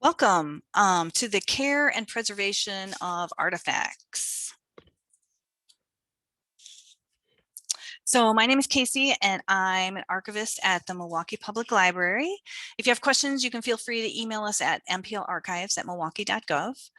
Welcome to the care and preservation of artifacts. So my name is Casey and I'm an archivist at the Milwaukee Public Library. If you have questions, you can feel free to email us at mplarchives@milwaukee.gov.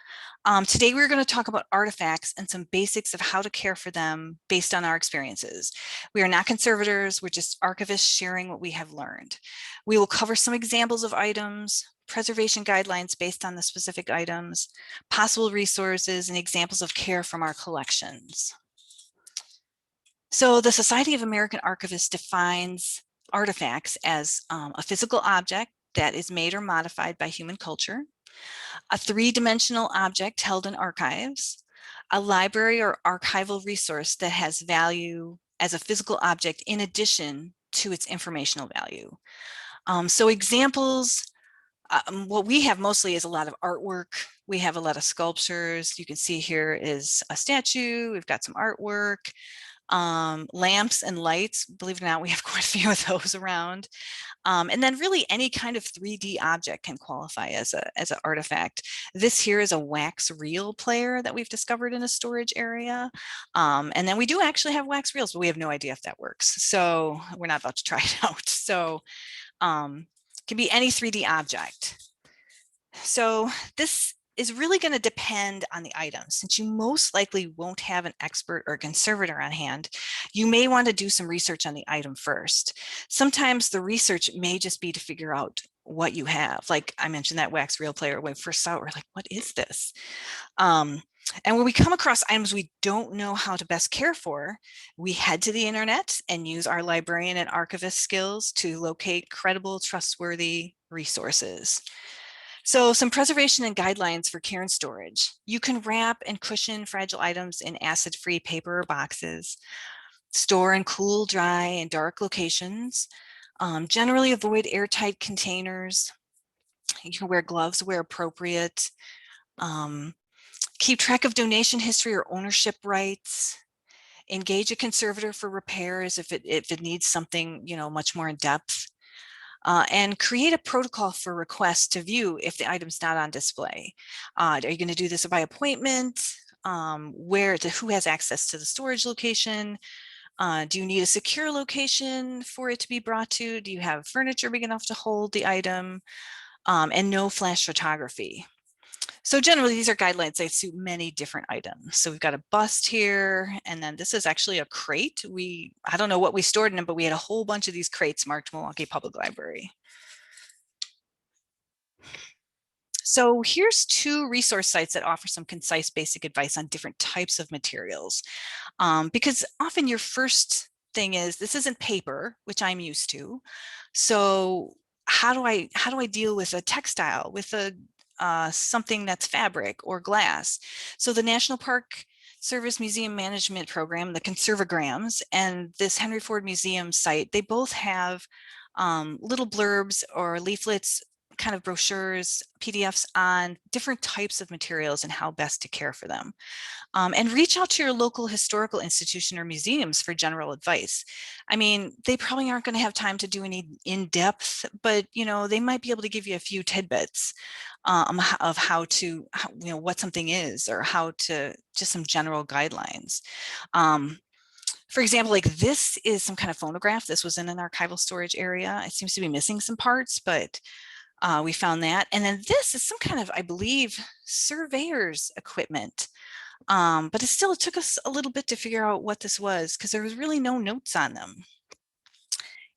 Today we're going to talk about artifacts and some basics of how to care for them based on our experiences. We are not conservators, we're just archivists sharing what we have learned. We will cover some examples of items, preservation guidelines based on the specific items, possible resources, and examples of care from our collections. So the Society of American Archivists defines artifacts as a physical object that is made or modified by human culture, a three-dimensional object held in archives, a library or archival resource that has value as a physical object in addition to its informational value. So examples, what we have mostly is a lot of artwork. We have a lot of sculptures. You can see here is a statue. We've got some artwork. Lamps and lights, believe it or not, we have quite a few of those around. And then really any kind of 3D object can qualify as an artifact. This here is a wax reel player that we've discovered in a storage area. And then we do actually have wax reels, but we have no idea if that works. So we're not about to try it out. So it can be any 3D object. So this is really going to depend on the item. Since you most likely won't have an expert or conservator on hand, you may want to do some research on the item first. Sometimes the research may just be to figure out what you have. Like I mentioned that wax reel player, when we first saw it, we're like, what is this? And when we come across items we don't know how to best care for, we head to the internet and use our librarian and archivist skills to locate credible, trustworthy resources. So some preservation and guidelines for care and storage. You can wrap and cushion fragile items in acid-free paper or boxes. Store in cool, dry, and dark locations. Generally avoid airtight containers. You can wear gloves where appropriate. Keep track of donation history or ownership rights. Engage a conservator for repairs if it needs something, much more in depth. And create a protocol for requests to view if the item's not on display. Are you going to do this by appointment? Who has access to the storage location? Do you need a secure location for it to be brought to? Do you have furniture big enough to hold the item? And no flash photography. So generally, these are guidelines that suit many different items. So we've got a bust here, and then this is actually a crate. I don't know what we stored in them, but we had a whole bunch of these crates marked Milwaukee Public Library. So here's two resource sites that offer some concise basic advice on different types of materials. Because often your first thing is, this isn't paper, which I'm used to. So how do I deal with a textile, with something that's fabric or glass? So the National Park Service Museum Management Program, the Conservograms, and this Henry Ford Museum site, they both have little blurbs or leaflets, kind of brochures, PDFs on different types of materials and how best to care for them. And reach out to your local historical institution or museums for general advice. I mean, they probably aren't going to have time to do any in-depth, but they might be able to give you a few tidbits of what something is, or just some general guidelines. For example, like this is some kind of phonograph. This was in an archival storage area. It seems to be missing some parts, but we found that. And then this is some kind of, I believe, surveyor's equipment. But it took us a little bit to figure out what this was, because there was really no notes on them.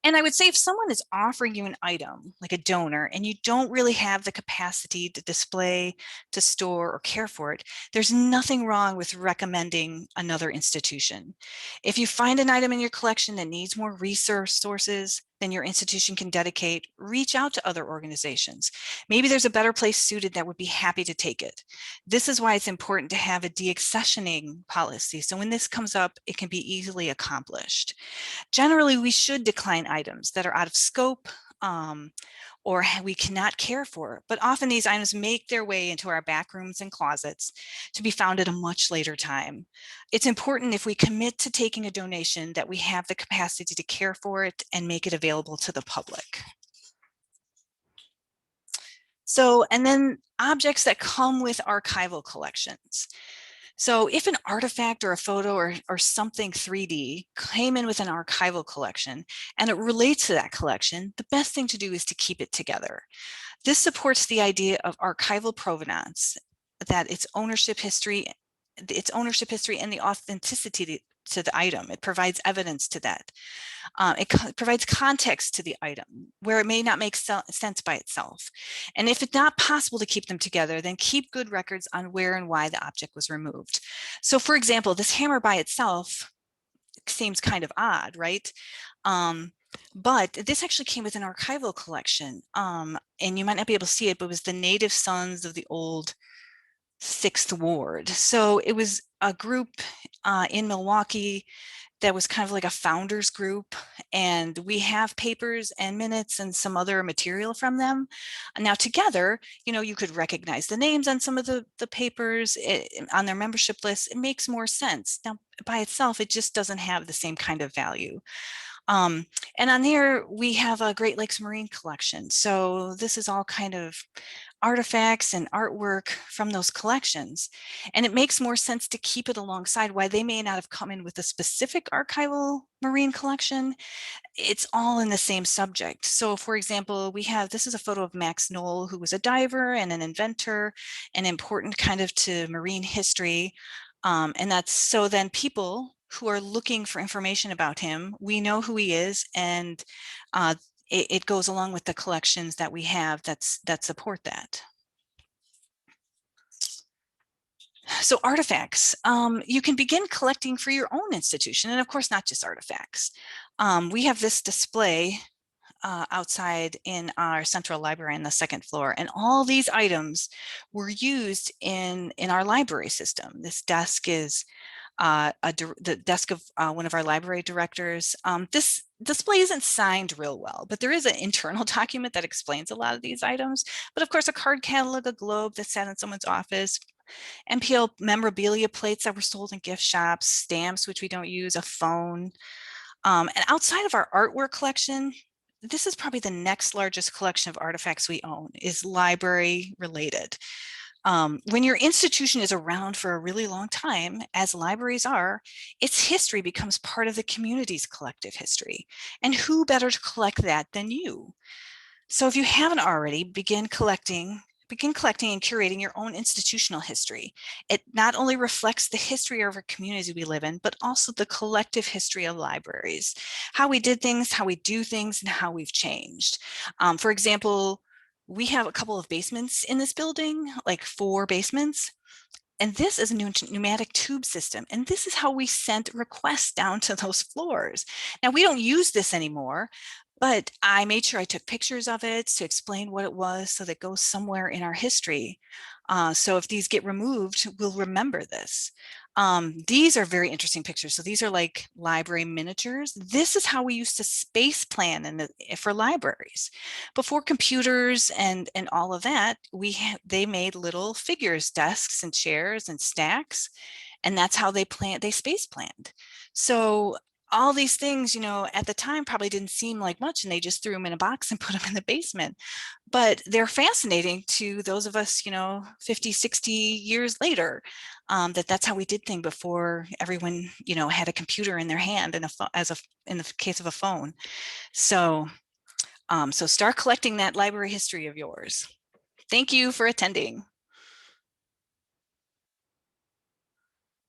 And I would say if someone is offering you an item, like a donor, and you don't really have the capacity to display, to store, or care for it, there's nothing wrong with recommending another institution. If you find an item in your collection that needs more resources than your institution can dedicate, reach out to other organizations. Maybe there's a better place suited that would be happy to take it. This is why it's important to have a deaccessioning policy. So when this comes up, it can be easily accomplished. Generally, we should decline items that are out of scope or we cannot care for, but often these items make their way into our back rooms and closets to be found at a much later time. It's important, if we commit to taking a donation, that we have the capacity to care for it and make it available to the public. So, and then objects that come with archival collections. So if an artifact or a photo or something 3D came in with an archival collection and it relates to that collection, the best thing to do is to keep it together. This supports the idea of archival provenance, that its ownership history and the authenticity to the item. It provides evidence to that. It provides context to the item where it may not make sense by itself. And if it's not possible to keep them together, then keep good records on where and why the object was removed. So for example, this hammer by itself seems kind of odd, right? But this actually came with an archival collection. And you might not be able to see it, but it was the Native Sons of the Old Sixth Ward. So it was a group in Milwaukee that was kind of like a founders group, and we have papers and minutes and some other material from them. Now together, you could recognize the names on some of the papers on their membership list. It makes more sense. Now by itself, it just doesn't have the same kind of value. And on here, we have a Great Lakes Marine collection. So this is all kind of artifacts and artwork from those collections. And it makes more sense to keep it alongside. Why they may not have come in with a specific archival marine collection, it's all in the same subject. So for example, this is a photo of Max Knoll, who was a diver and an inventor and important kind of to marine history. And that's so then people who are looking for information about him, we know who he is, and it goes along with the collections that we have that support that. So artifacts, you can begin collecting for your own institution, and of course not just artifacts. We have this display outside in our central library on the second floor, and all these items were used in our library system. This desk is the desk of one of our library directors. This display isn't signed real well, but there is an internal document that explains a lot of these items. But of course, a card catalog, a globe that sat in someone's office, MPL memorabilia plates that were sold in gift shops, stamps, which we don't use, a phone. And outside of our artwork collection, this is probably the next largest collection of artifacts we own, is library related. When your institution is around for a really long time, as libraries are, its history becomes part of the community's collective history. And who better to collect that than you? So if you haven't already, begin collecting and curating your own institutional history. It not only reflects the history of our community we live in, but also the collective history of libraries, how we did things, how we do things, and how we've changed. For example, we have a couple of basements in this building, like 4 basements. And this is a pneumatic tube system. And this is how we sent requests down to those floors. Now, we don't use this anymore, but I made sure I took pictures of it to explain what it was so that it goes somewhere in our history. So if these get removed, we'll remember this. These are very interesting pictures. So these are like library miniatures. This is how we used to space plan for libraries. Before computers and all of that, they made little figures, desks and chairs and stacks, and that's how they space planned. So all these things, at the time probably didn't seem like much, and they just threw them in a box and put them in the basement. But they're fascinating to those of us, 50, 60 years later, that's how we did things before everyone, had a computer in their hand and in the case of a phone. So, so start collecting that library history of yours. Thank you for attending.